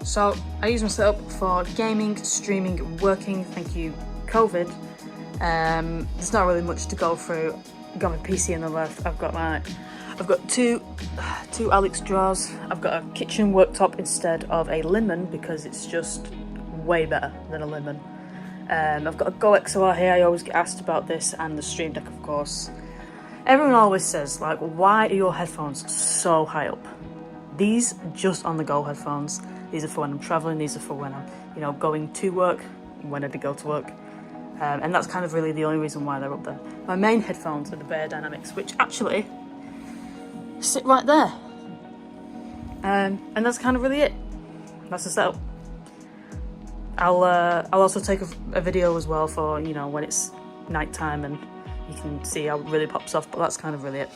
So I use my setup for gaming, streaming, working, thank you COVID. There's not really much to go through. I've got my PC on the left, I've got two Alex drawers, I've got a kitchen worktop instead of a Lemon because it's just way better than a Lemon. I've got a GoXLR here, I always get asked about this, and the Stream Deck of course. Everyone always says, like, why are your headphones so high up? These are just on the go headphones. These are for when I'm traveling, these are for when I'm, going to work, when I did go to work. And that's kind of really the only reason why they're up there. My main headphones are the Bear Dynamics, which actually sit right there. And that's kind of really it. That's the setup. I'll also take a video as well for, when it's nighttime and you can see how it really pops off, but that's kind of really it.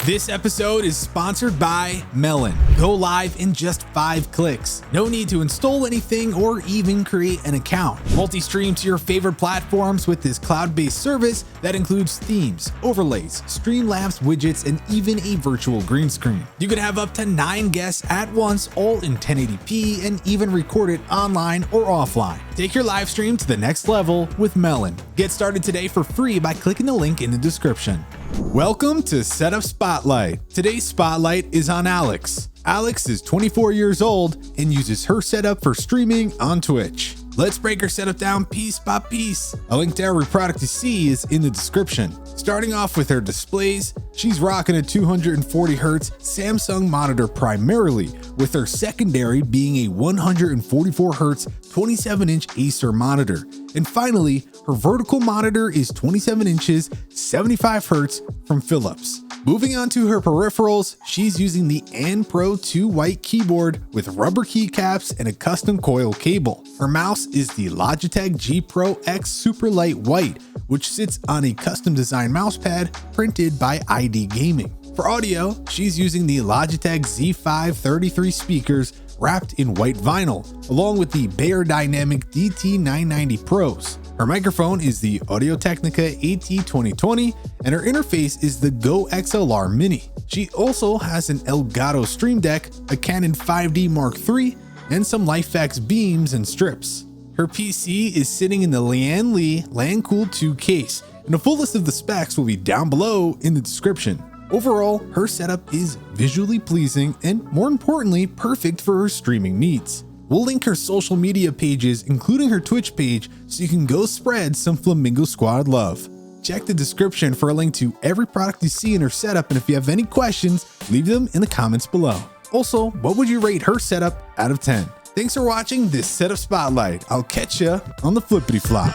This episode is sponsored by Melon. Go live in just 5 clicks. No need to install anything or even create an account. Multi-stream to your favorite platforms with this cloud-based service that includes themes, overlays, Streamlabs widgets, and even a virtual green screen. You can have up to 9 guests at once, all in 1080p, and even record it online or offline. Take your live stream to the next level with Melon. Get started today for free by clicking the link in the description. Welcome to Setup Spotlight. Today's spotlight is on Alex. Alex is 24 years old and uses her setup for streaming on Twitch. Let's break her setup down piece by piece. A link to every product you see is in the description. Starting off with her displays, she's rocking a 240Hz Samsung monitor primarily, with her secondary being a 144Hz 27-inch Acer monitor. And finally, her vertical monitor is 27 inches, 75Hz from Philips. Moving on to her peripherals, she's using the An Pro 2 white keyboard with rubber keycaps and a custom coil cable. Her mouse is the Logitech G Pro X Super Light White, which sits on a custom designed mousepad printed by ID Gaming. For audio, she's using the Logitech Z5 33 speakers wrapped in white vinyl, along with the Bear Dynamic DT990 Pros. Her microphone is the Audio-Technica AT2020, and her interface is the GoXLR Mini. She also has an Elgato Stream Deck, a Canon 5D Mark III, and some LIFX beams and strips. Her PC is sitting in the Lian Li LAN-cooled 2 case, and a full list of the specs will be down below in the description. Overall, her setup is visually pleasing and, more importantly, perfect for her streaming needs. We'll link her social media pages, including her Twitch page, so you can go spread some Flamingo Squad love. Check the description for a link to every product you see in her setup, and if you have any questions, leave them in the comments below. Also, what would you rate her setup out of 10? Thanks for watching this Setup Spotlight. I'll catch ya on the flippity flop.